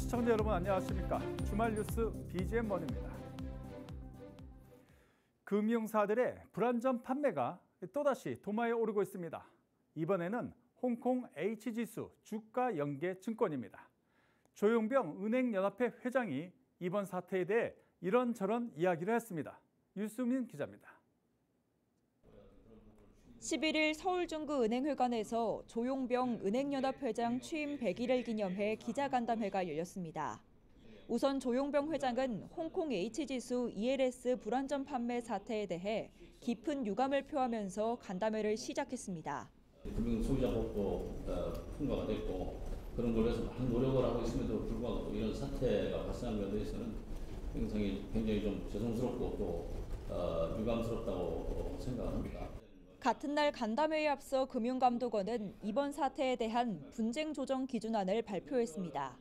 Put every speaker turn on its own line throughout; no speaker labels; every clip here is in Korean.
시청자 여러분 안녕하십니까? 주말 뉴스 BGM원입니다. 금융사들의 불안전 판매가 또다시 도마에 오르고 있습니다. 이번에는 홍콩 H지수 주가 연계 증권입니다. 조용병 은행연합회 회장이 이번 사태에 대해 이런저런 이야기를 했습니다. 유수민 기자입니다.
11일 서울중구은행회관에서 조용병 은행연합 회장 취임 100일을 기념해 기자간담회가 열렸습니다. 우선 조용병 회장은 홍콩 H지수 ELS 불안전 판매 사태에 대해 깊은 유감을 표하면서 간담회를 시작했습니다.
금융소비자법도 통과가 됐고 그런 걸로 해서 많은 노력을 하고 있음에도 불구하고 이런 사태가 발생한 것에 대해서는 굉장히 좀 죄송스럽고 또 유감스럽다고 생각합니다.
같은 날 간담회에 앞서 금융감독원은 이번 사태에 대한 분쟁 조정 기준안을 발표했습니다.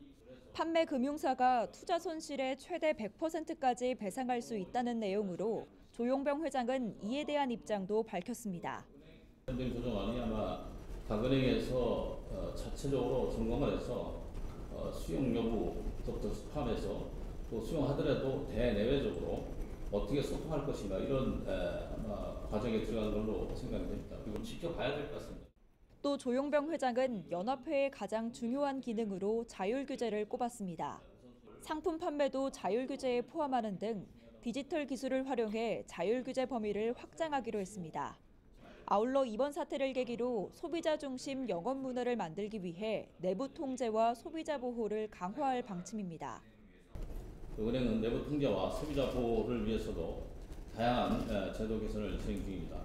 판매 금융사가 투자 손실의 최대 100%까지 배상할 수 있다는 내용으로 조용병 회장은 이에 대한 입장도 밝혔습니다.
분쟁 조정안이 아마 각 은행에서 자체적으로 점검을 해서 수용 여부부터 포함해서 또 수용하더라도 대내외적으로 어떻게 소통할 것인가 이런 아마 과정에 들어간 걸로 생각이 됩니다. 이건 지켜봐야 될 것 같습니다.
또 조용병 회장은 연합회의 가장 중요한 기능으로 자율 규제를 꼽았습니다. 상품 판매도 자율 규제에 포함하는 등 디지털 기술을 활용해 자율 규제 범위를 확장하기로 했습니다. 아울러 이번 사태를 계기로 소비자 중심 영업 문화를 만들기 위해 내부 통제와 소비자 보호를 강화할 방침입니다.
은행은 내부 통제와 소비자 보호를 위해서도 다양한 제도 개선을 진행 중입니다.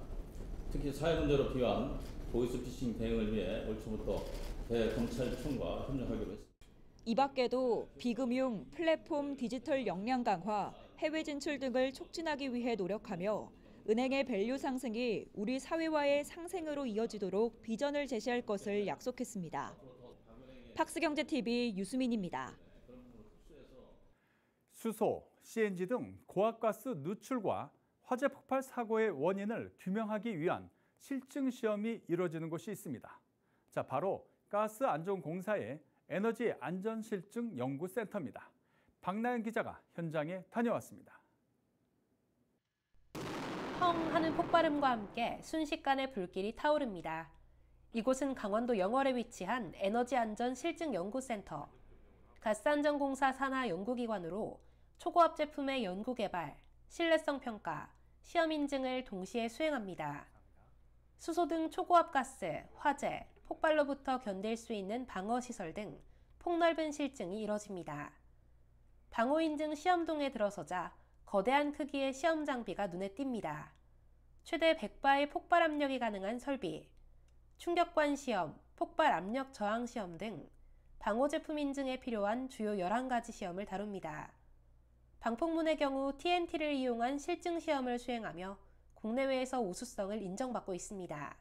특히 사회 문제로 필요한 보이스피싱 대응을 위해 올 초부터 대검찰청과 협력하기로 했습니다.
이 밖에도 비금융, 플랫폼 디지털 역량 강화, 해외 진출 등을 촉진하기 위해 노력하며 은행의 밸류 상승이 우리 사회와의 상생으로 이어지도록 비전을 제시할 것을 약속했습니다. 팍스경제TV 유수민입니다.
수소, CNG 등 고압가스 누출과 화재 폭발 사고의 원인을 규명하기 위한 실증 시험이 이루어지는 곳이 있습니다. 자, 바로 가스안전공사의 에너지 안전실증 연구센터입니다. 박나연 기자가 현장에 다녀왔습니다.
펑 하는 폭발음과 함께 순식간에 불길이 타오릅니다. 이곳은 강원도 영월에 위치한 에너지안전실증연구센터. 가스안전공사 산하 연구기관으로 초고압 제품의 연구개발, 신뢰성 평가, 시험 인증을 동시에 수행합니다. 수소 등 초고압 가스, 화재, 폭발로부터 견딜 수 있는 방어시설 등 폭넓은 실증이 이뤄집니다. 방호 인증 시험동에 들어서자 거대한 크기의 시험 장비가 눈에 띕니다. 최대 100바의 폭발 압력이 가능한 설비, 충격관 시험, 폭발 압력 저항 시험 등 방호 제품 인증에 필요한 주요 11가지 시험을 다룹니다. 방폭문의 경우 TNT를 이용한 실증 시험을 수행하며 국내외에서 우수성을 인정받고 있습니다.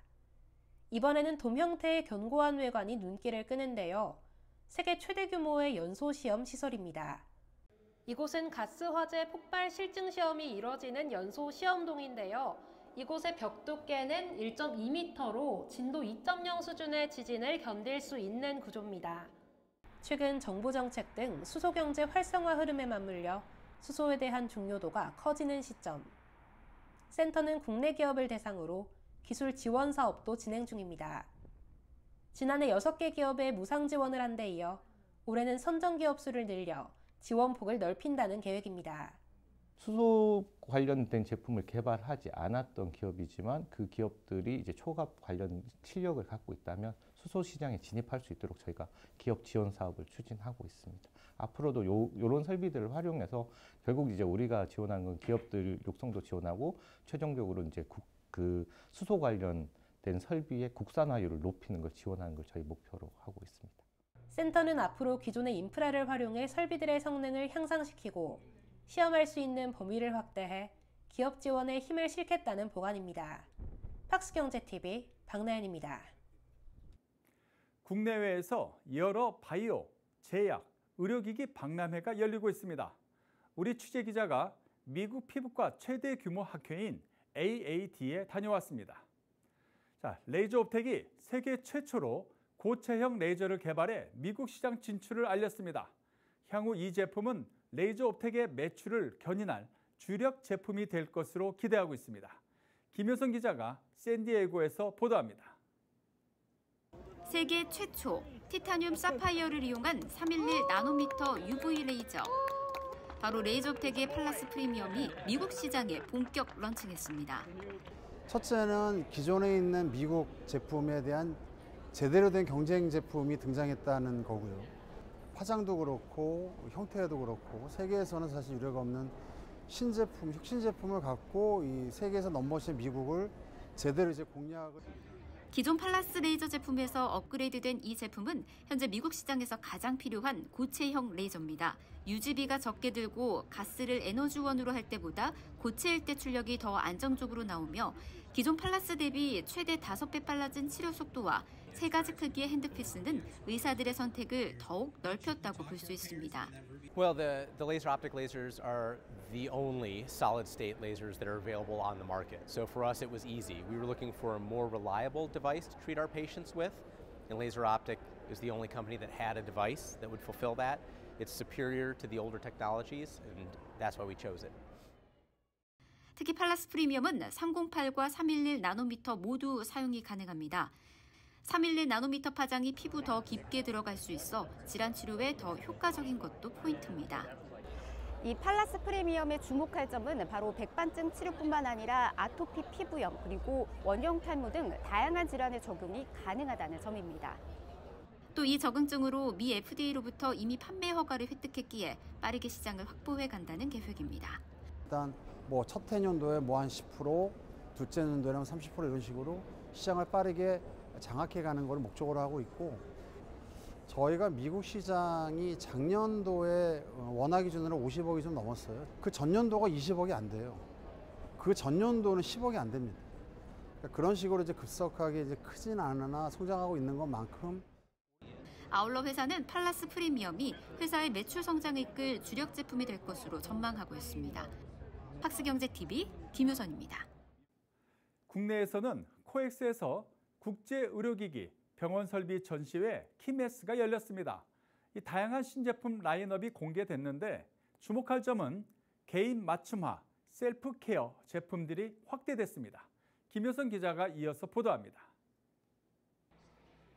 이번에는 돔 형태의 견고한 외관이 눈길을 끄는데요. 세계 최대 규모의 연소 시험 시설입니다. 이곳은 가스 화재 폭발 실증 시험이 이뤄지는 연소 시험동인데요. 이곳의 벽 두께는 1.2m로 진도 2.0 수준의 지진을 견딜 수 있는 구조입니다. 최근 정부 정책 등 수소 경제 활성화 흐름에 맞물려 수소에 대한 중요도가 커지는 시점. 센터는 국내 기업을 대상으로 기술 지원 사업도 진행 중입니다. 지난해 6개 기업에 무상 지원을 한 데 이어 올해는 선정 기업 수를 늘려 지원 폭을 넓힌다는 계획입니다.
수소 관련된 제품을 개발하지 않았던 기업이지만 그 기업들이 이제 초과압 관련 실력을 갖고 있다면 수소 시장에 진입할 수 있도록 저희가 기업 지원 사업을 추진하고 있습니다. 앞으로도 이런 설비들을 활용해서 결국 이제 우리가 지원하는 건 기업들 육성도 지원하고 최종적으로 이제 그 수소 관련된 설비의 국산화율을 높이는 걸 지원하는 걸 저희 목표로 하고 있습니다.
센터는 앞으로 기존의 인프라를 활용해 설비들의 성능을 향상시키고 시험할 수 있는 범위를 확대해 기업 지원에 힘을 실겠다는 보관입니다. 팍스경제TV 박나연입니다.
국내외에서 여러 바이오, 제약, 의료기기 박람회가 열리고 있습니다. 우리 취재기자가 미국 피부과 최대 규모 학회인 AAD에 다녀왔습니다. 자, 레이저옵텍이 세계 최초로 고체형 레이저를 개발해 미국 시장 진출을 알렸습니다. 향후 이 제품은 레이저 옵텍의 매출을 견인할 주력 제품이 될 것으로 기대하고 있습니다. 김효선 기자가 샌디에고에서 보도합니다.
세계 최초 티타늄 사파이어를 이용한 311 나노미터 UV 레이저. 바로 레이저옵텍의 팔라스 프리미엄이 미국 시장에 본격 런칭했습니다.
첫째는 기존에 있는 미국 제품에 대한 제대로 된 경쟁 제품이 등장했다는 거고요. 화장도 그렇고 형태도 그렇고 세계에서는 사실 유례가 없는 신제품, 혁신 제품을 갖고 이 세계에서 넘버신 미국을 제대로 이제 공략을.
기존 팔라스 레이저 제품에서 업그레이드된 이 제품은 현재 미국 시장에서 가장 필요한 고체형 레이저입니다. 유지비가 적게 들고 가스를 에너지원으로 할 때보다 고체일 때 출력이 더 안정적으로 나오며 기존 팔라스 대비 최대 5배 빨라진 치료 속도와 3가지 크기의 핸드피스는 의사들의 선택을 더욱 넓혔다고 볼 수 있습니다.
Well, the laser optic lasers are the only solid state lasers that are available on the market. So for us, it was easy. We were looking for a more reliable device to treat our patients with, and Laser Optic is the only company that had a device that would fulfill that. It's superior to the older technologies, and that's why we chose it.
특히 팔라스 프리미엄은 308과 311 나노미터 모두 사용이 가능합니다. 311 나노미터 파장이 피부 더 깊게 들어갈 수 있어 질환 치료에 더 효과적인 것도 포인트입니다.
이 팔라스 프리미엄에 주목할 점은 바로 백반증 치료뿐만 아니라 아토피 피부염 그리고 원형 탈모 등 다양한 질환에 적용이 가능하다는 점입니다.
또 이 적응증으로 미 FDA로부터 이미 판매 허가를 획득했기에 빠르게 시장을 확보해 간다는 계획입니다.
일단 뭐 첫 해년도에 뭐 한 10%, 둘째 년도에는 30% 이런 식으로 시장을 빠르게 장악해 가는 걸 목적으로 하고 있고, 저희가 미국 시장이 작년도에 원화 기준으로 50억이 좀 넘었어요. 그 전년도가 20억이 안 돼요. 그 전년도는 10억이 안 됩니다. 그러니까 그런 식으로 이제 급속하게 이제 크진 않으나 성장하고 있는 것만큼.
아울러 회사는 팔라스 프리미엄이 회사의 매출 성장을 이끌 주력 제품이 될 것으로 전망하고 있습니다. 팍스경제TV 김효선입니다.
국내에서는 코엑스에서 국제의료기기 병원 설비 전시회 키메스가 열렸습니다. 이 다양한 신제품 라인업이 공개됐는데 주목할 점은 개인 맞춤화, 셀프 케어 제품들이 확대됐습니다. 김효선 기자가 이어서 보도합니다.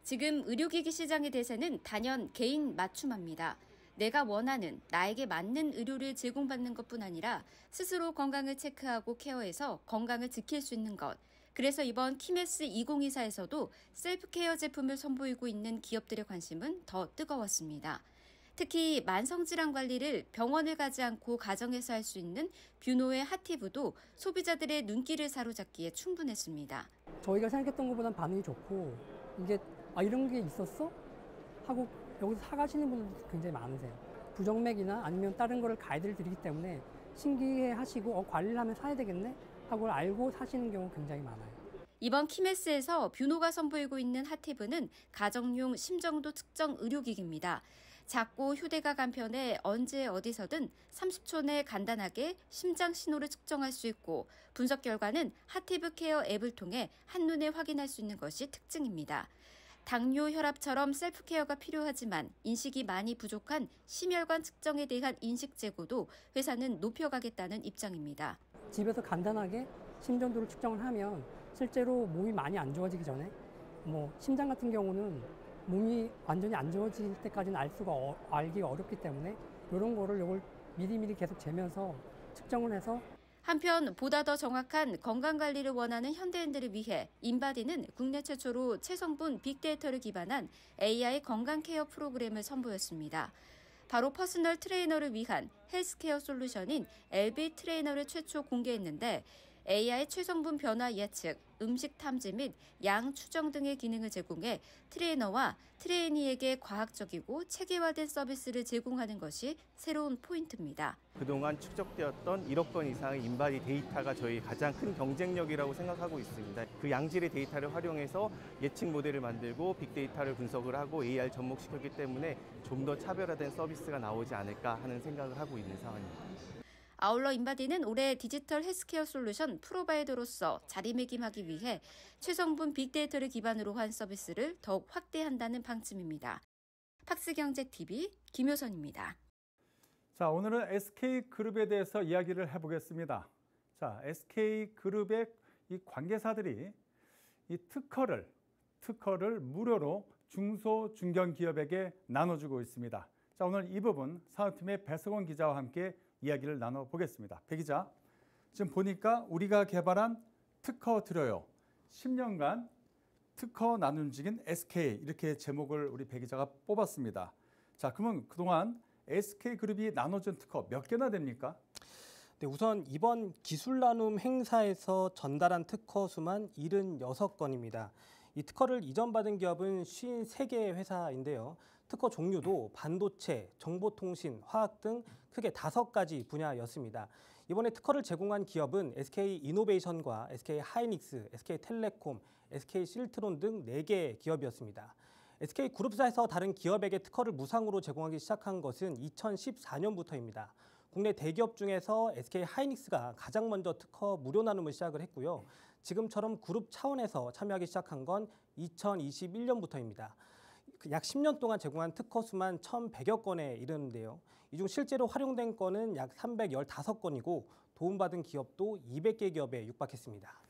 지금 의료기기 시장의 대세는 단연 개인 맞춤화입니다. 내가 원하는, 나에게 맞는 의료를 제공받는 것뿐 아니라 스스로 건강을 체크하고 케어해서 건강을 지킬 수 있는 것. 그래서 이번 키메스 2024에서도 셀프케어 제품을 선보이고 있는 기업들의 관심은 더 뜨거웠습니다. 특히 만성질환 관리를 병원을 가지 않고 가정에서 할 수 있는 뷰노의 핫티브도 소비자들의 눈길을 사로잡기에 충분했습니다.
저희가 생각했던 것보단 반응이 좋고, 이게 이런 게 있었어? 하고 여기서 사가시는 분들 굉장히 많으세요. 부정맥이나 아니면 다른 거를 가이드를 드리기 때문에 신기해 하시고 관리를 하면 사야 되겠네? 하고 알고 사시는 경우 굉장히 많아요.
이번 키메스에서 뷰노가 선보이고 있는 핫티브는 가정용 심정도 측정 의료기기입니다. 작고 휴대가 간편해 언제 어디서든 30초 내 간단하게 심장 신호를 측정할 수 있고, 분석 결과는 핫티브 케어 앱을 통해 한눈에 확인할 수 있는 것이 특징입니다. 당뇨, 혈압처럼 셀프케어가 필요하지만 인식이 많이 부족한 심혈관 측정에 대한 인식 제고도 회사는 높여가겠다는 입장입니다.
집에서 간단하게 심전도를 측정을 하면 실제로 몸이 많이 안 좋아지기 전에, 심장 같은 경우는 몸이 완전히 안 좋아질 때까지는 알기가 어렵기 때문에 이걸 미리미리 계속 재면서 측정을 해서.
한편 보다 더 정확한 건강관리를 원하는 현대인들을 위해 인바디는 국내 최초로 체성분 빅데이터를 기반한 AI 건강케어 프로그램을 선보였습니다. 바로 퍼스널 트레이너를 위한 헬스케어 솔루션인 LB 트레이너를 최초 공개했는데, AI 최성분 변화 예측, 음식 탐지 및 양 추정 등의 기능을 제공해 트레이너와 트레이니에게 과학적이고 체계화된 서비스를 제공하는 것이 새로운 포인트입니다.
그동안 축적되었던 1억 건 이상의 인바디 데이터가 저희 가장 큰 경쟁력이라고 생각하고 있습니다. 그 양질의 데이터를 활용해서 예측 모델을 만들고 빅데이터를 분석을 하고 AR 접목시켰기 때문에 좀 더 차별화된 서비스가 나오지 않을까 하는 생각을 하고 있는 상황입니다.
아울러 인바디는 올해 디지털 헬스케어 솔루션 프로바이더로서 자리매김하기 위해 최성분 빅데이터를 기반으로 한 서비스를 더욱 확대한다는 방침입니다. 팍스경제TV 김효선입니다.
자, 오늘은 SK그룹에 대해서 이야기를 해보겠습니다. 자, SK그룹의 이 관계사들이 이 특허를 무료로 중소 중견기업에게 나눠주고 있습니다. 자, 오늘 이 부분 산업팀의 배석원 기자와 함께 이야기를 나눠보겠습니다. 배 기자, 지금 보니까 우리가 개발한 특허 드려요. 10년간 특허 나눔직인 SK, 이렇게 제목을 우리 배 기자가 뽑았습니다. 자, 그러면 그동안 SK그룹이 나눠준 특허 몇 개나 됩니까?
네, 우선 이번 기술 나눔 행사에서 전달한 특허 수만 76건입니다. 이 특허를 이전 받은 기업은 53개 회사인데요. 특허 종류도 반도체, 정보통신, 화학 등 크게 5가지 분야였습니다. 이번에 특허를 제공한 기업은 SK이노베이션과 SK하이닉스, SK텔레콤, SK실트론 등 4개 기업이었습니다. SK그룹사에서 다른 기업에게 특허를 무상으로 제공하기 시작한 것은 2014년부터입니다. 국내 대기업 중에서 SK하이닉스가 가장 먼저 특허 무료 나눔을 시작을 했고요. 지금처럼 그룹 차원에서 참여하기 시작한 건 2021년부터입니다. 약 10년 동안 제공한 특허 수만 1,100여 건에 이르는데요. 이 중 실제로 활용된 건은 약 315건이고 도움받은 기업도 200개 기업에 육박했습니다.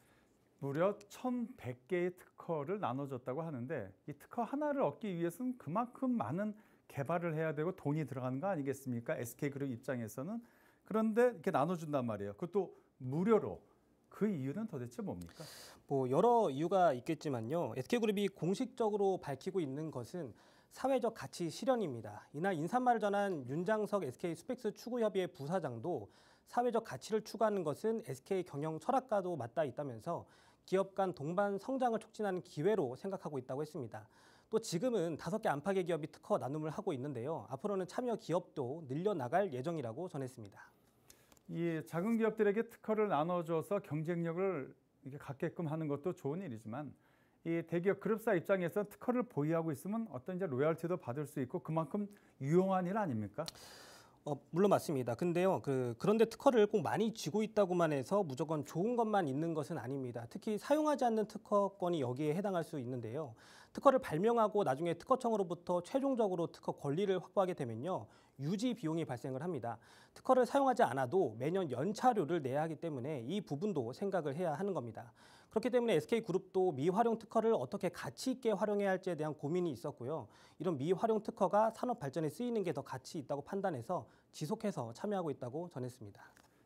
무려 1,100개의 특허를 나눠줬다고 하는데 이 특허 하나를 얻기 위해서는 그만큼 많은 개발을 해야 되고 돈이 들어가는 거 아니겠습니까? SK그룹 입장에서는. 그런데 이렇게 나눠준단 말이에요. 그것도 무료로. 그 이유는 도대체 뭡니까?
여러 이유가 있겠지만요. SK그룹이 공식적으로 밝히고 있는 것은 사회적 가치 실현입니다. 이날 인사말을 전한 윤장석 SK 스펙스 추구협의회 부사장도 사회적 가치를 추구하는 것은 SK 경영 철학과도 맞닿아 있다면서 기업 간 동반 성장을 촉진하는 기회로 생각하고 있다고 했습니다. 또 지금은 5개 안팎의 기업이 특허 나눔을 하고 있는데요. 앞으로는 참여 기업도 늘려나갈 예정이라고 전했습니다.
이 작은 기업들에게 특허를 나눠줘서 경쟁력을 이렇게 갖게끔 하는 것도 좋은 일이지만 이 대기업 그룹사 입장에서 특허를 보유하고 있으면 어떤 이제 로열티도 받을 수 있고 그만큼 유용한 일 아닙니까?
물론 맞습니다. 근데요, 그런데 특허를 꼭 많이 쥐고 있다고만 해서 무조건 좋은 것만 있는 것은 아닙니다. 특히 사용하지 않는 특허권이 여기에 해당할 수 있는데요. 특허를 발명하고 나중에 특허청으로부터 최종적으로 특허 권리를 확보하게 되면요, 유지 비용이 발생을 합니다. 특허를 사용하지 않아도 매년 연차료를 내야 하기 때문에 이 부분도 생각을 해야 하는 겁니다. 그렇기 때문에 SK그룹도 미활용 특허를 어떻게 가치 있게 활용해야 할지에 대한 고민이 있었고요. 이런 미활용 특허가 산업 발전에 쓰이는 게 더 가치 있다고 판단해서 지속해서 참여하고 있다고 전했습니다.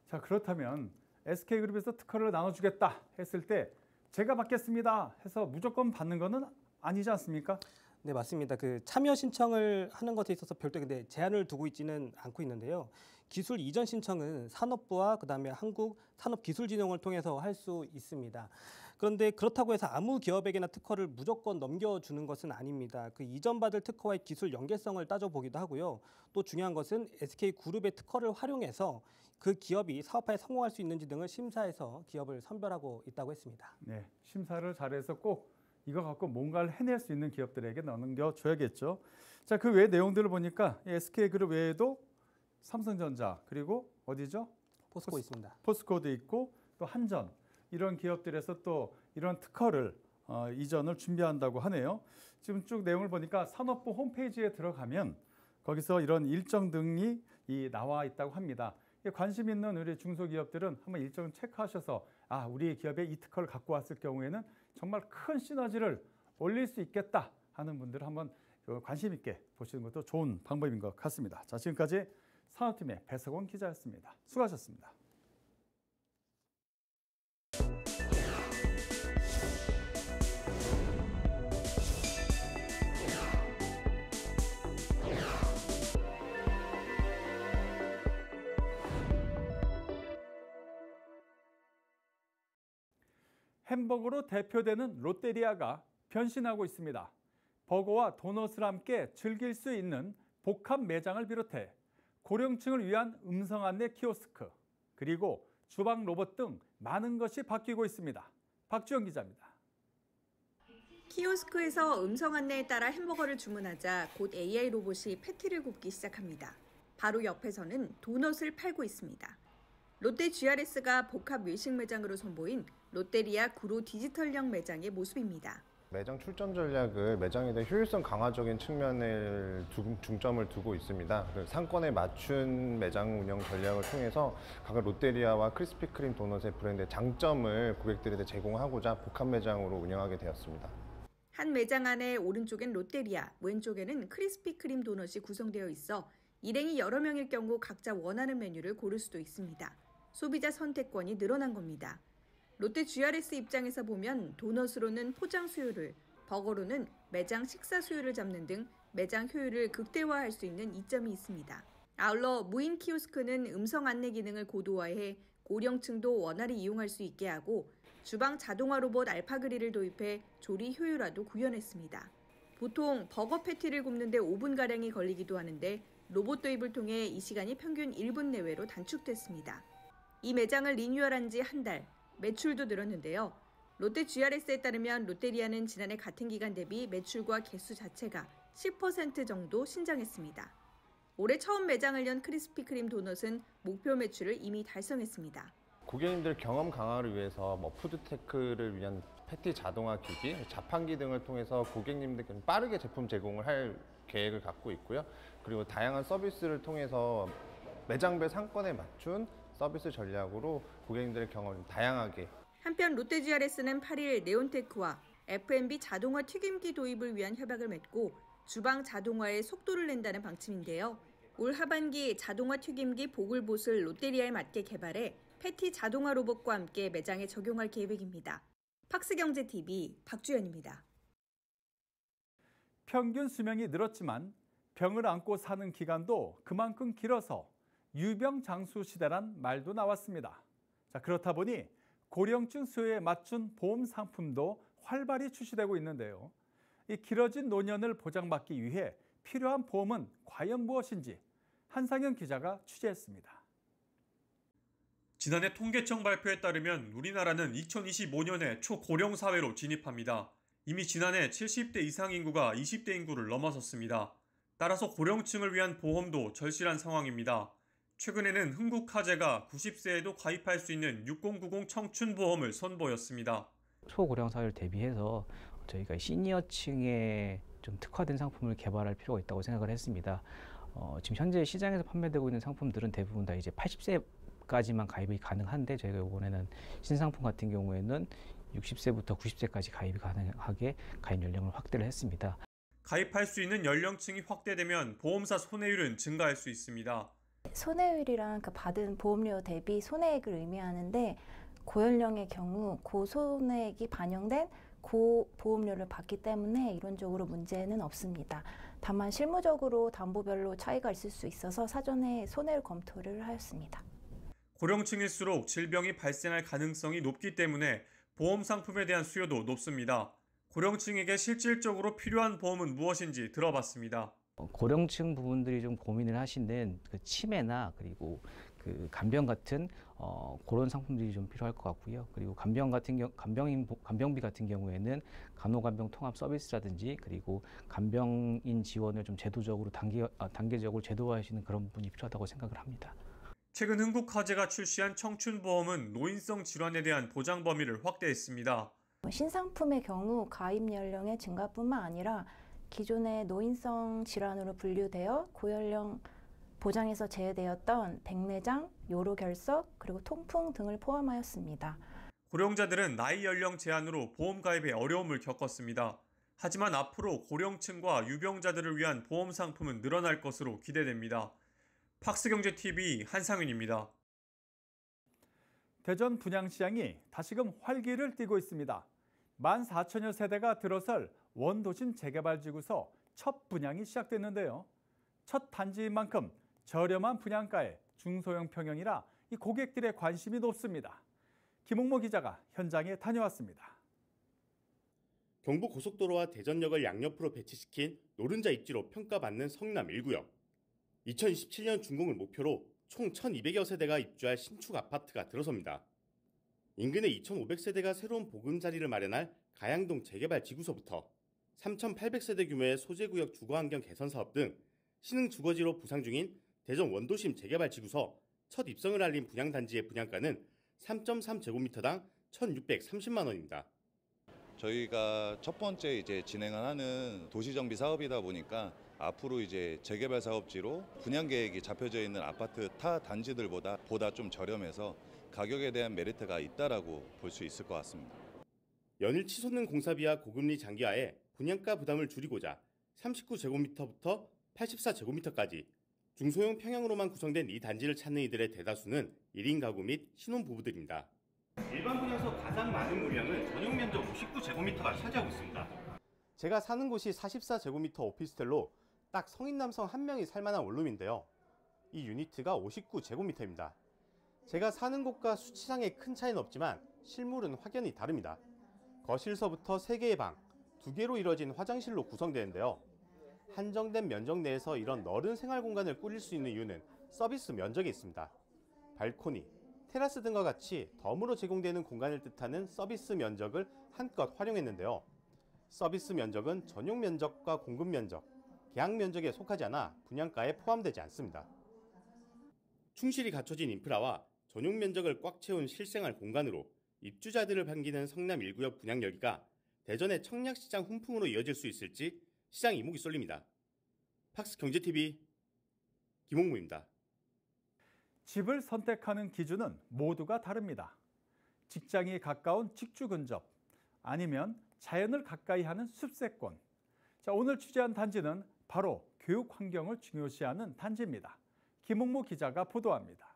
자, 그렇다면 SK그룹에서 특허를 나눠주겠다 했을 때 제가 받겠습니다 해서 무조건 받는 거는 아니지 않습니까?
네, 맞습니다. 참여 신청을 하는 것에 있어서 별도 근데 제한을 두고 있지는 않고 있는데요. 기술 이전 신청은 산업부와 그다음에 한국산업기술진흥원을 통해서 할 수 있습니다. 그런데 그렇다고 해서 아무 기업에게나 특허를 무조건 넘겨주는 것은 아닙니다. 이전 받을 특허와의 기술 연계성을 따져보기도 하고요. 또 중요한 것은 SK그룹의 특허를 활용해서 그 기업이 사업화에 성공할 수 있는지 등을 심사해서 기업을 선별하고 있다고 했습니다.
네, 심사를 잘해서 꼭 이거 갖고 뭔가를 해낼 수 있는 기업들에게 넘겨줘야겠죠. 자, 그 외 내용들을 보니까 SK그룹 외에도 삼성전자 그리고 어디죠?
포스코 있습니다.
포스코도 있고 또 한전 이런 기업들에서 또 이런 특허를 이전을 준비한다고 하네요. 지금 쭉 내용을 보니까 산업부 홈페이지에 들어가면 거기서 이런 일정 등이 나와 있다고 합니다. 관심 있는 우리 중소기업들은 한번 일정을 체크하셔서 우리 기업에 이 특허를 갖고 왔을 경우에는 정말 큰 시너지를 올릴 수 있겠다 하는 분들 한번 관심 있게 보시는 것도 좋은 방법인 것 같습니다. 자, 지금까지 산업팀의 배석원 기자였습니다. 수고하셨습니다. 햄버거로 대표되는 롯데리아가 변신하고 있습니다. 버거와 도넛을 함께 즐길 수 있는 복합 매장을 비롯해 고령층을 위한 음성 안내 키오스크, 그리고 주방 로봇 등 많은 것이 바뀌고 있습니다. 박주영 기자입니다.
키오스크에서 음성 안내에 따라 햄버거를 주문하자 곧 AI 로봇이 패티를 굽기 시작합니다. 바로 옆에서는 도넛을 팔고 있습니다. 롯데 GRS가 복합 외식 매장으로 선보인 롯데리아 구로 디지털형 매장의 모습입니다.
매장 출전 전략을 매장에 대한 효율성 강화적인 측면을 중점을 두고 있습니다. 상권에 맞춘 매장 운영 전략을 통해서 각 롯데리아와 크리스피크림 도넛의 브랜드의 장점을 고객들에게 제공하고자 복합 매장으로 운영하게 되었습니다.
한 매장 안에 오른쪽엔 롯데리아, 왼쪽에는 크리스피크림 도넛이 구성되어 있어 일행이 여러 명일 경우 각자 원하는 메뉴를 고를 수도 있습니다. 소비자 선택권이 늘어난 겁니다. 롯데 GRS 입장에서 보면 도넛으로는 포장 수요를, 버거로는 매장 식사 수요를 잡는 등 매장 효율을 극대화할 수 있는 이점이 있습니다. 아울러 무인 키오스크는 음성 안내 기능을 고도화해 고령층도 원활히 이용할 수 있게 하고 주방 자동화 로봇 알파그릴을 도입해 조리 효율화도 구현했습니다. 보통 버거 패티를 굽는데 5분가량이 걸리기도 하는데 로봇 도입을 통해 이 시간이 평균 1분 내외로 단축됐습니다. 이 매장을 리뉴얼한 지 한 달, 매출도 늘었는데요. 롯데 GRS에 따르면 롯데리아는 지난해 같은 기간 대비 매출과 개수 자체가 10% 정도 신장했습니다. 올해 처음 매장을 연 크리스피크림 도넛은 목표 매출을 이미 달성했습니다.
고객님들 경험 강화를 위해서 푸드테크를 위한 패티 자동화 기기, 자판기 등을 통해서 고객님들께 빠르게 제품 제공을 할 계획을 갖고 있고요. 그리고 다양한 서비스를 통해서 매장별 상권에 맞춘 서비스 전략으로 고객님들의 경험을 다양하게.
한편 롯데 GRS는 8일 네온테크와 F&B 자동화 튀김기 도입을 위한 협약을 맺고 주방 자동화에 속도를 낸다는 방침인데요. 올 하반기 자동화 튀김기 보글봇을 롯데리아에 맞게 개발해 패티 자동화 로봇과 함께 매장에 적용할 계획입니다. 팍스경제TV 박주연입니다.
평균 수명이 늘었지만 병을 안고 사는 기간도 그만큼 길어서 유병장수 시대란 말도 나왔습니다. 자, 그렇다 보니 고령층 수요에 맞춘 보험 상품도 활발히 출시되고 있는데요. 이 길어진 노년을 보장받기 위해 필요한 보험은 과연 무엇인지 한상현 기자가 취재했습니다.
지난해 통계청 발표에 따르면 우리나라는 2025년에 초고령 사회로 진입합니다. 이미 지난해 70대 이상 인구가 20대 인구를 넘어섰습니다. 따라서 고령층을 위한 보험도 절실한 상황입니다. 최근에는 흥국화재가 90세에도 가입할 수 있는 6090 청춘보험을 선보였습니다.
초고령 사회를 대비해서 저희가 시니어층에 좀 특화된 상품을 개발할 필요가 있다고 생각을 했습니다. 지금 현재 시장에서 판매되고 있는 상품들은 대부분 다 이제 80세까지만 가입이 가능한데 저희가 이번에는 신상품 같은 경우에는 60세부터 90세까지 가입이 가능하게 가입 연령을 확대를 했습니다.
가입할 수 있는 연령층이 확대되면 보험사 손해율은 증가할 수 있습니다.
손해율이란 그 받은 보험료 대비 손해액을 의미하는데 고연령의 경우 고손해액이 반영된 고보험료를 받기 때문에 이론적으로 문제는 없습니다. 다만 실무적으로 담보별로 차이가 있을 수 있어서 사전에 손해율 검토를 하였습니다.
고령층일수록 질병이 발생할 가능성이 높기 때문에 보험 상품에 대한 수요도 높습니다. 고령층에게 실질적으로 필요한 보험은 무엇인지 들어봤습니다.
고령층 부분들이 좀 고민을 하시는 그 치매나 그리고 그 간병 같은 그런 상품들이 좀 필요할 것 같고요. 그리고 간병비 같은 경우에는 간호간병 통합 서비스라든지 그리고 간병인 지원을 좀 제도적으로 단계적으로 제도화하시는 그런 부분이 필요하다고 생각을 합니다.
최근 흥국화재가 출시한 청춘보험은 노인성 질환에 대한 보장 범위를 확대했습니다.
신상품의 경우 가입 연령의 증가뿐만 아니라 기존의 노인성 질환으로 분류되어 고연령 보장에서 제외되었던 백내장, 요로결석, 그리고 통풍 등을 포함하였습니다.
고령자들은 나이 연령 제한으로 보험 가입에 어려움을 겪었습니다. 하지만 앞으로 고령층과 유병자들을 위한 보험 상품은 늘어날 것으로 기대됩니다. 팍스경제TV 한상윤입니다.
대전 분양시장이 다시금 활기를 띠고 있습니다. 14,000여 세대가 들어설 원도심 재개발지구서 첫 분양이 시작됐는데요. 첫 단지인 만큼 저렴한 분양가에 중소형 평형이라 이 고객들의 관심이 높습니다. 김홍모 기자가 현장에 다녀왔습니다.
경부고속도로와 대전역을 양옆으로 배치시킨 노른자 입지로 평가받는 성남 1구역. 2027년 준공을 목표로 총 1,200여 세대가 입주할 신축 아파트가 들어섭니다. 인근에 2,500세대가 새로운 보금자리를 마련할 가양동 재개발 지구서부터 3,800세대 규모의 소재구역 주거환경 개선 사업 등 신흥 주거지로 부상 중인 대전 원도심 재개발 지구서 첫 입성을 알린 분양단지의 분양가는 3.3제곱미터당 1,630만 원입니다.
저희가 첫 번째 이제 진행하는 도시정비 사업이다 보니까 앞으로 이제 재개발 사업지로 분양 계획이 잡혀져 있는 아파트 타 단지들보다 좀 저렴해서 가격에 대한 메리트가 있다라고 볼 수 있을 것 같습니다.
연일 치솟는 공사비와 고금리 장기화에 분양가 부담을 줄이고자 39제곱미터부터 84제곱미터까지 중소형 평형으로만 구성된 이 단지를 찾는 이들의 대다수는 1인 가구 및 신혼부부들입니다. 일반 분양소 가장 많은 물량은 전용 면적 59제곱미터가 차지하고 있습니다. 제가 사는 곳이 44제곱미터 오피스텔로 딱 성인 남성 한 명이 살만한 원룸인데요. 이 유니트가 59제곱미터입니다. 제가 사는 곳과 수치상의 큰 차이는 없지만 실물은 확연히 다릅니다. 거실서부터 3개의 방, 2개로 이뤄진 화장실로 구성되는데요. 한정된 면적 내에서 이런 넓은 생활 공간을 꾸릴 수 있는 이유는 서비스 면적에 있습니다. 발코니, 테라스 등과 같이 덤으로 제공되는 공간을 뜻하는 서비스 면적을 한껏 활용했는데요. 서비스 면적은 전용 면적과 공급 면적, 계약 면적에 속하지 않아 분양가에 포함되지 않습니다. 충실히 갖춰진 인프라와 전용 면적을 꽉 채운 실생활 공간으로 입주자들을 반기는 성남 1구역 분양 열기가 대전의 청약시장 훈풍으로 이어질 수 있을지 시장 이목이 쏠립니다. 팍스경제TV 김홍무입니다.
집을 선택하는 기준은 모두가 다릅니다. 직장이 가까운 직주 근접, 아니면 자연을 가까이 하는 숲세권. 자, 오늘 취재한 단지는 바로 교육 환경을 중요시하는 단지입니다. 김홍무 기자가 보도합니다.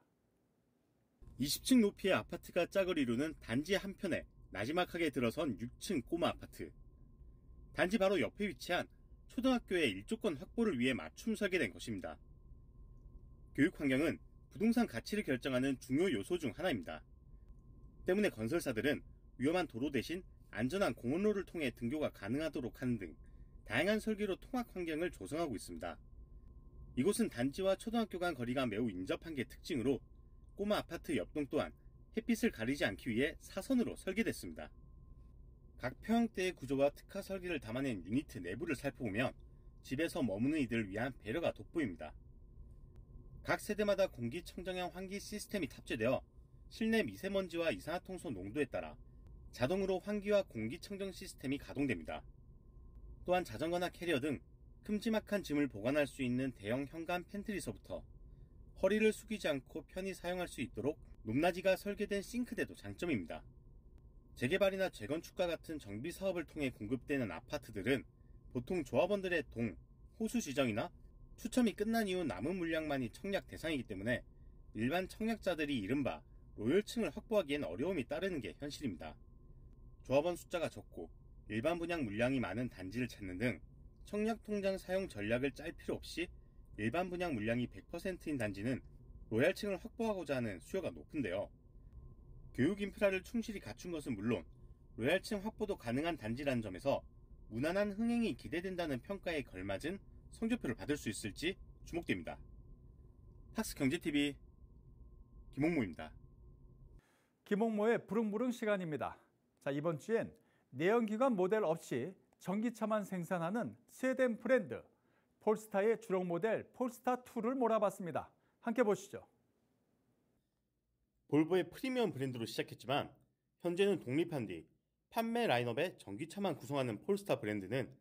20층 높이의 아파트가 짝을 이루는 단지 한편에 나지막하게 들어선 6층 꼬마 아파트. 단지 바로 옆에 위치한 초등학교의 일조권 확보를 위해 맞춤 설계된 것입니다. 교육 환경은 부동산 가치를 결정하는 중요 요소 중 하나입니다. 때문에 건설사들은 위험한 도로 대신 안전한 공원로를 통해 등교가 가능하도록 하는 등 다양한 설계로 통학 환경을 조성하고 있습니다. 이곳은 단지와 초등학교 간 거리가 매우 인접한 게 특징으로 꼬마 아파트 옆동 또한 햇빛을 가리지 않기 위해 사선으로 설계됐습니다. 각 평형대의 구조와 특화 설계를 담아낸 유니트 내부를 살펴보면 집에서 머무는 이들을 위한 배려가 돋보입니다. 각 세대마다 공기청정형 환기 시스템이 탑재되어 실내 미세먼지와 이산화탄소 농도에 따라 자동으로 환기와 공기청정 시스템이 가동됩니다. 또한 자전거나 캐리어 등 큼지막한 짐을 보관할 수 있는 대형 현관 팬트리서부터 허리를 숙이지 않고 편히 사용할 수 있도록 높낮이가 설계된 싱크대도 장점입니다. 재개발이나 재건축과 같은 정비 사업을 통해 공급되는 아파트들은 보통 조합원들의 동, 호수 지정이나 추첨이 끝난 이후 남은 물량만이 청약 대상이기 때문에 일반 청약자들이 이른바 로열층을 확보하기엔 어려움이 따르는 게 현실입니다. 조합원 숫자가 적고 일반 분양 물량이 많은 단지를 찾는 등 청약통장 사용 전략을 짤 필요 없이 일반 분양 물량이 100%인 단지는 로얄층을 확보하고자 하는 수요가 높은데요. 교육 인프라를 충실히 갖춘 것은 물론 로얄층 확보도 가능한 단지라는 점에서 무난한 흥행이 기대된다는 평가에 걸맞은 성적표를 받을 수 있을지 주목됩니다. 팍스경제TV 김홍무입니다.
김홍무의 부릉부릉 시간입니다. 자, 이번 주엔 내연기관 모델 없이 전기차만 생산하는 스웨덴 브랜드 폴스타의 주력 모델 폴스타2를 몰아봤습니다. 함께 보시죠.
볼보의 프리미엄 브랜드로 시작했지만 현재는 독립한 뒤 판매 라인업에 전기차만 구성하는 폴스타 브랜드는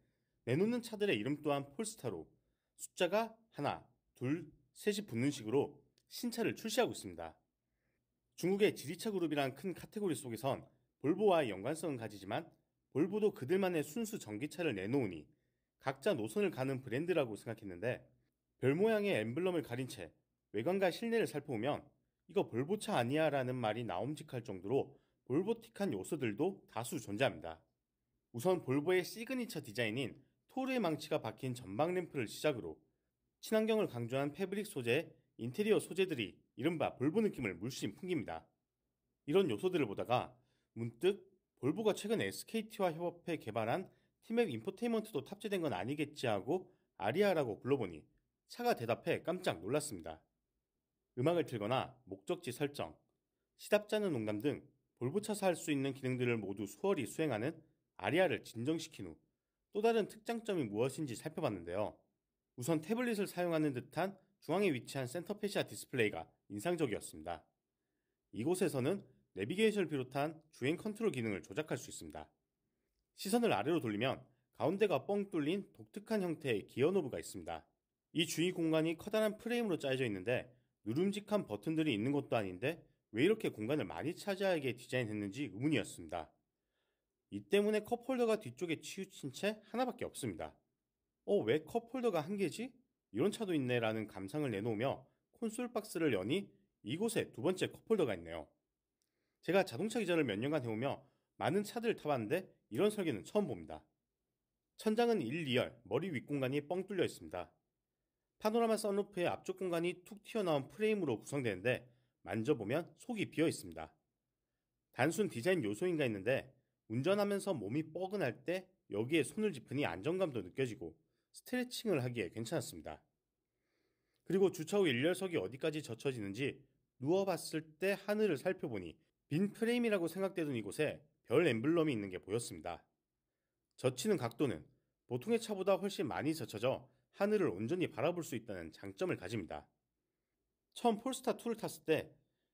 내놓는 차들의 이름 또한 폴스타로 숫자가 하나, 둘, 셋이 붙는 식으로 신차를 출시하고 있습니다. 중국의 지리차 그룹이란 큰 카테고리 속에선 볼보와의 연관성은 가지지만 볼보도 그들만의 순수 전기차를 내놓으니 각자 노선을 가는 브랜드라고 생각했는데 별 모양의 엠블럼을 가린 채 외관과 실내를 살펴보면 이거 볼보차 아니야 라는 말이 나옴직할 정도로 볼보틱한 요소들도 다수 존재합니다. 우선 볼보의 시그니처 디자인인 토르의 망치가 박힌 전방 램프를 시작으로 친환경을 강조한 패브릭 소재의 인테리어 소재들이 이른바 볼보 느낌을 물씬 풍깁니다. 이런 요소들을 보다가 문득 볼보가 최근 SKT와 협업해 개발한 티맵 인포테인먼트도 탑재된 건 아니겠지 하고 아리아라고 불러보니 차가 대답해 깜짝 놀랐습니다. 음악을 틀거나 목적지 설정, 시답잖은 농담 등 볼보차서 할 수 있는 기능들을 모두 수월히 수행하는 아리아를 진정시킨 후 또 다른 특장점이 무엇인지 살펴봤는데요. 우선 태블릿을 사용하는 듯한 중앙에 위치한 센터페시아 디스플레이가 인상적이었습니다. 이곳에서는 내비게이션을 비롯한 주행 컨트롤 기능을 조작할 수 있습니다. 시선을 아래로 돌리면 가운데가 뻥 뚫린 독특한 형태의 기어 노브가 있습니다. 이 주위 공간이 커다란 프레임으로 짜여져 있는데 누름직한 버튼들이 있는 것도 아닌데 왜 이렇게 공간을 많이 차지하게 디자인했는지 의문이었습니다. 이 때문에 컵홀더가 뒤쪽에 치우친 채 하나밖에 없습니다. 왜 컵홀더가 한 개지? 이런 차도 있네 라는 감상을 내놓으며 콘솔 박스를 여니 이곳에 두 번째 컵홀더가 있네요. 제가 자동차 기자를 몇 년간 해오며 많은 차들을 타봤는데 이런 설계는 처음 봅니다. 천장은 1, 2열, 머리 윗공간이 뻥 뚫려 있습니다. 파노라마 선루프의 앞쪽 공간이 툭 튀어나온 프레임으로 구성되는데 만져보면 속이 비어 있습니다. 단순 디자인 요소인가 했는데 운전하면서 몸이 뻐근할 때 여기에 손을 짚으니 안정감도 느껴지고 스트레칭을 하기에 괜찮았습니다. 그리고 주차 후 1열석이 어디까지 젖혀지는지 누워봤을 때 하늘을 살펴보니 빈 프레임이라고 생각되던 이곳에 별 엠블럼이 있는 게 보였습니다. 젖히는 각도는 보통의 차보다 훨씬 많이 젖혀져 하늘을 온전히 바라볼 수 있다는 장점을 가집니다. 처음 폴스타2를 탔을 때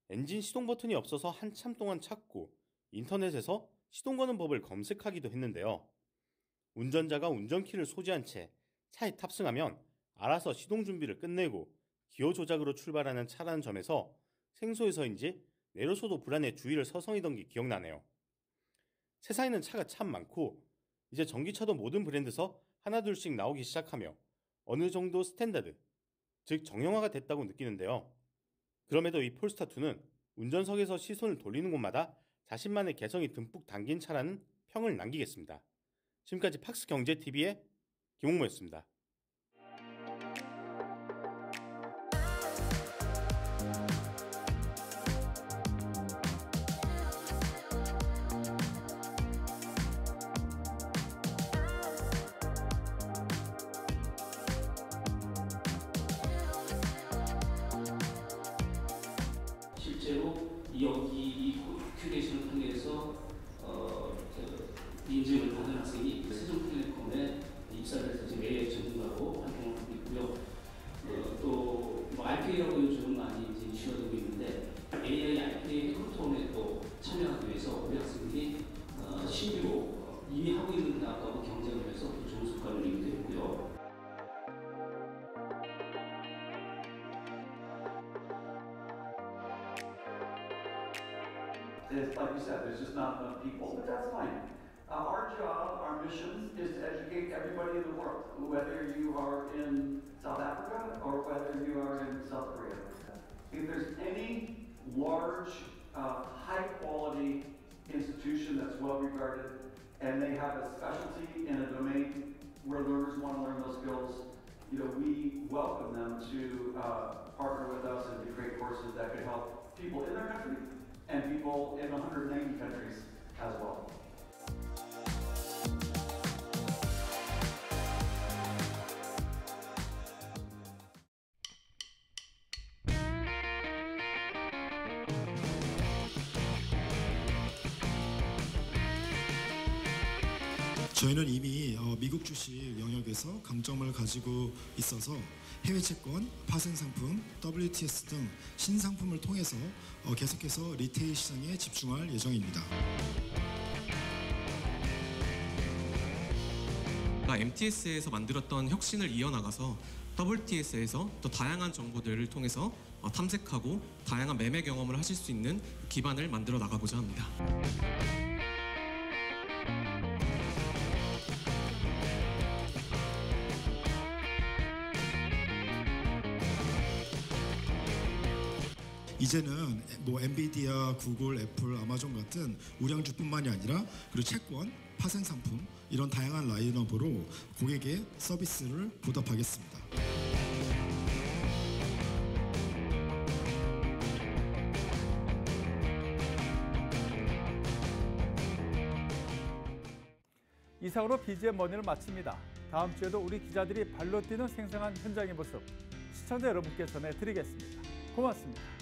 엔진 시동 버튼이 없어서 한참 동안 찾고 인터넷에서 시동 거는 법을 검색하기도 했는데요. 운전자가 운전키를 소지한 채 차에 탑승하면 알아서 시동 준비를 끝내고 기어 조작으로 출발하는 차라는 점에서 생소해서인지 내려서도 불안해 주위를 서성이던 게 기억나네요. 세상에는 차가 참 많고 이제 전기차도 모든 브랜드에서 하나둘씩 나오기 시작하며 어느 정도 스탠다드, 즉 정형화가 됐다고 느끼는데요. 그럼에도 이 폴스타2는 운전석에서 시선을 돌리는 곳마다 자신만의 개성이 듬뿍 담긴 차라는 평을 남기겠습니다. 지금까지 팍스경제TV의 김홍모였습니다.
실제로 이 큐레이션을 통해서 인증을 받은 학생이 세종텔레콤에 입사를 해서 지금 AI 전문가로 활동을 하고 있고요. 또 RPA라고 요즘 많이 이제 쉬어두고 있는데 AI RPA 해커톤에 또 참여하기 위해서 우리 학생들이 신규로 이미 하고 있는 대학하고 경쟁을 해서 또 좋은 성과를 내기도 했고요.
Like you said, there's just not enough people, but that's fine. Our job, our mission is to educate everybody in the world, whether you are in South Africa or whether you are in South Korea. If there's any large, high-quality institution that's well-regarded and they have a specialty in a domain where learners want to learn those skills, we welcome them to partner with us and to create courses that could help people in their country and people in 190 countries as well.
저희는 이미 미국 주식 영역에서 강점을 가지고 있어서 해외 채권, 파생 상품, WTS 등 신상품을 통해서 계속해서 리테일 시장에 집중할 예정입니다.
MTS에서 만들었던 혁신을 이어나가서 WTS에서 더 다양한 정보들을 통해서 탐색하고 다양한 매매 경험을 하실 수 있는 기반을 만들어 나가고자 합니다.
이제는 엔비디아, 구글, 애플, 아마존 같은 우량주뿐만이 아니라 그리고 채권, 파생 상품 이런 다양한 라인업으로 고객의 서비스를 보답하겠습니다.
이상으로 BGM 머니를 마칩니다. 다음 주에도 우리 기자들이 발로 뛰는 생생한 현장의 모습 시청자 여러분께 전해드리겠습니다. 고맙습니다.